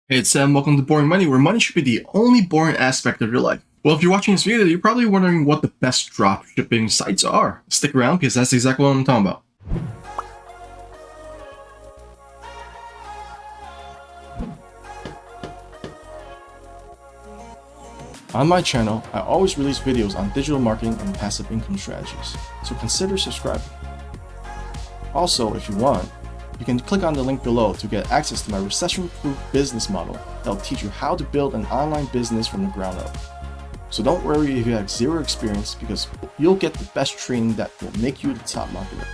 Hey, it's Sam. Welcome to Boring Money, where money should be the only boring aspect of your life. Well, if you're watching this video, you're probably wondering what the best dropshipping sites are. Stick around because that's exactly what I'm talking about. On my channel, I always release videos on digital marketing and passive income strategies, so consider subscribing. Also, if you want, you can click on the link below to get access to my recession-proof business model that will teach you how to build an online business from the ground up. So don't worry if you have zero experience, because you'll get the best training that will make you the top marketer.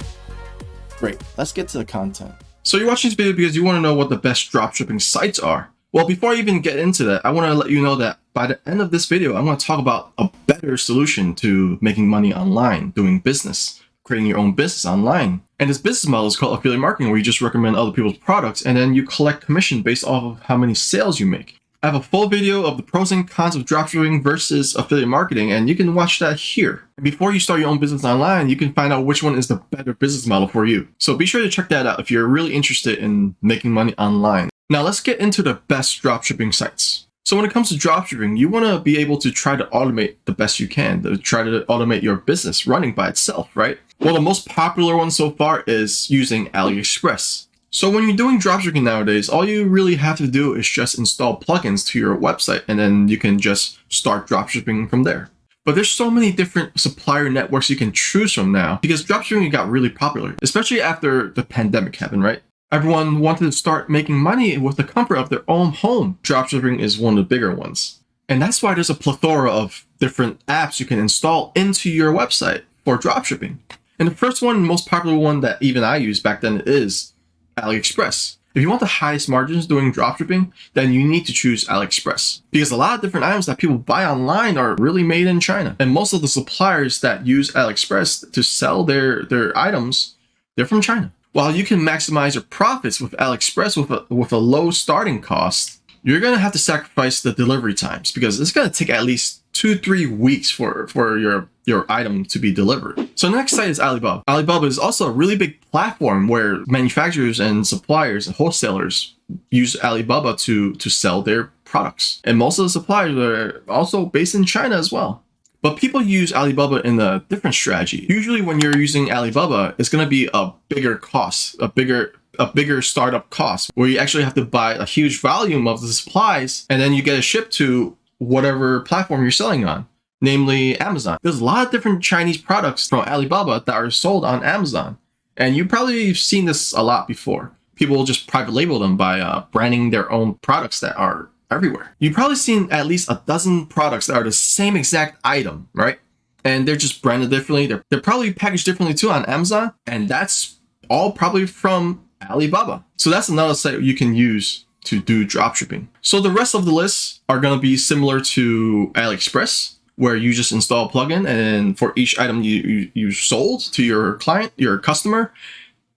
Great, let's get to the content. So you're watching this video because you want to know what the best dropshipping sites are. Well, before I even get into that, I want to let you know that by the end of this video, I'm going to talk about a better solution to making money online, doing business, creating your own business online. And this business model is called affiliate marketing, where you just recommend other people's products and then you collect commission based off of how many sales you make. I have a full video of the pros and cons of dropshipping versus affiliate marketing, and you can watch that here. Before you start your own business online, you can find out which one is the better business model for you. So be sure to check that out if you're really interested in making money online. Now let's get into the best dropshipping sites. So when it comes to dropshipping, you want to be able to try to automate the best you can, to try to automate your business running by itself, right? Well, the most popular one so far is using AliExpress. So when you're doing dropshipping nowadays, all you really have to do is just install plugins to your website, and then you can just start dropshipping from there. But there's so many different supplier networks you can choose from now, because dropshipping got really popular, especially after the pandemic happened, right? Everyone wanted to start making money with the comfort of their own home. Dropshipping is one of the bigger ones. And that's why there's a plethora of different apps you can install into your website for dropshipping. And the first one, most popular one that even I used back then, is AliExpress. If you want the highest margins doing dropshipping, then you need to choose AliExpress, because a lot of different items that people buy online are really made in China. And most of the suppliers that use AliExpress to sell their items, they're from China. While you can maximize your profits with AliExpress with a low starting cost, you're going to have to sacrifice the delivery times, because it's going to take at least 2-3 weeks for your item to be delivered. So the next site is Alibaba. Alibaba is also a really big platform where manufacturers and suppliers and wholesalers use Alibaba to sell their products. And most of the suppliers are also based in China as well. But people use Alibaba in a different strategy. Usually when you're using Alibaba, it's going to be a bigger cost, a bigger startup cost, where you actually have to buy a huge volume of the supplies, and then you get it shipped to whatever platform you're selling on, namely Amazon. There's a lot of different Chinese products from Alibaba that are sold on Amazon. And you probably have seen this a lot before. People will just private label them by branding their own products that are everywhere. You've probably seen at least a dozen products that are the same exact item, right? And they're just branded differently. They're probably packaged differently too on Amazon. And that's all probably from Alibaba. So that's another site you can use to do dropshipping. So the rest of the lists are going to be similar to AliExpress, where you just install a plugin, and for each item you sold to your client, your customer,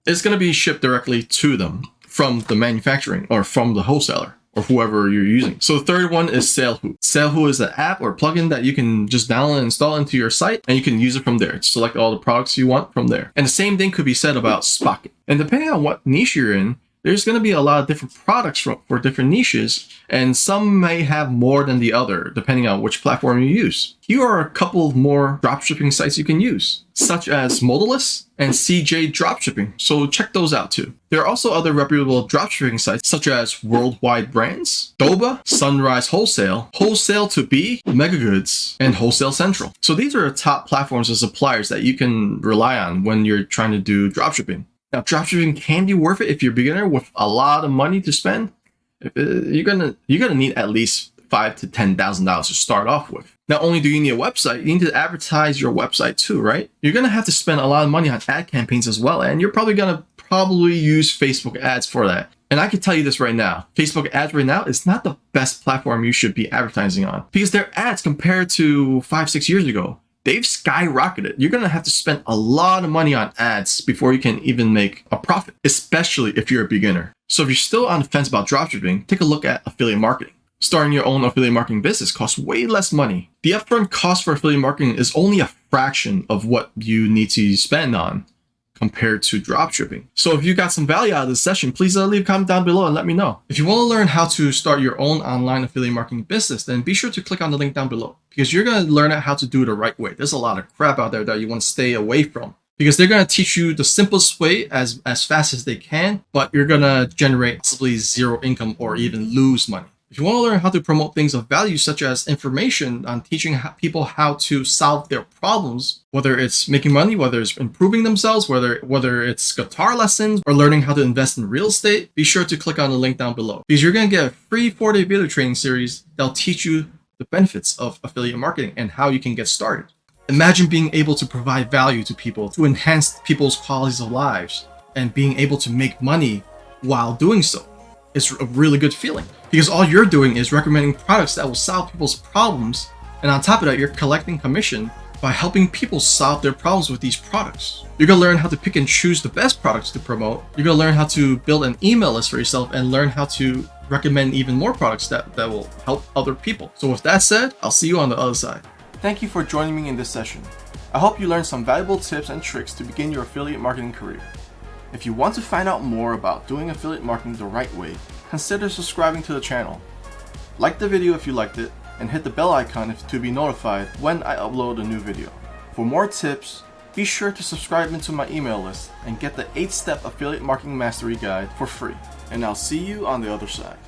it's going to be shipped directly to them from the manufacturing or from the wholesaler or whoever you're using. So the third one is Salehcell. Salehcell is an app or plugin that you can just download and install into your site, and you can use it from there. Select all the products you want from there. And the same thing could be said about Spocket. And depending on what niche you're in, there's going to be a lot of different products for different niches, and some may have more than the other, depending on which platform you use. Here are a couple of more dropshipping sites you can use, such as Modalist and CJ Dropshipping, so check those out too. There are also other reputable dropshipping sites, such as Worldwide Brands, Doba, Sunrise Wholesale, Wholesale2B, Megagoods, and Wholesale Central. So these are the top platforms and suppliers that you can rely on when you're trying to do dropshipping. Now, dropshipping can be worth it if you're a beginner with a lot of money to spend. You're gonna need at least $5,000 to $10,000 to start off with. Not only do you need a website, you need to advertise your website too, right? You're gonna have to spend a lot of money on ad campaigns as well, and you're probably gonna use Facebook ads for that. And I can tell you this right now, Facebook ads right now is not the best platform you should be advertising on, because their ads compared to 5-6 years ago, they've skyrocketed. You're going to have to spend a lot of money on ads before you can even make a profit, especially if you're a beginner. So if you're still on the fence about dropshipping, take a look at affiliate marketing. Starting your own affiliate marketing business costs way less money. The upfront cost for affiliate marketing is only a fraction of what you need to spend on compared to dropshipping. So if you got some value out of this session, please leave a comment down below and let me know. If you want to learn how to start your own online affiliate marketing business, then be sure to click on the link down below, because you're going to learn how to do it the right way. There's a lot of crap out there that you want to stay away from, because they're going to teach you the simplest way as fast as they can, but you're going to generate possibly zero income or even lose money. If you want to learn how to promote things of value, such as information on teaching people how to solve their problems, whether it's making money, whether it's improving themselves, whether it's guitar lessons or learning how to invest in real estate, be sure to click on the link down below, because you're going to get a free 4-day video training series that'll teach you the benefits of affiliate marketing and how you can get started. Imagine being able to provide value to people, to enhance people's qualities of lives, and being able to make money while doing so. It's a really good feeling, because all you're doing is recommending products that will solve people's problems, and on top of that, you're collecting commission by helping people solve their problems with these products. You're going to learn how to pick and choose the best products to promote. You're going to learn how to build an email list for yourself and learn how to recommend even more products that will help other people. So with that said, I'll see you on the other side. Thank you for joining me in this session. I hope you learned some valuable tips and tricks to begin your affiliate marketing career. If you want to find out more about doing affiliate marketing the right way, consider subscribing to the channel. Like the video if you liked it, and hit the bell icon to be notified when I upload a new video. For more tips, be sure to subscribe into my email list and get the 8-step affiliate marketing mastery guide for free. And I'll see you on the other side.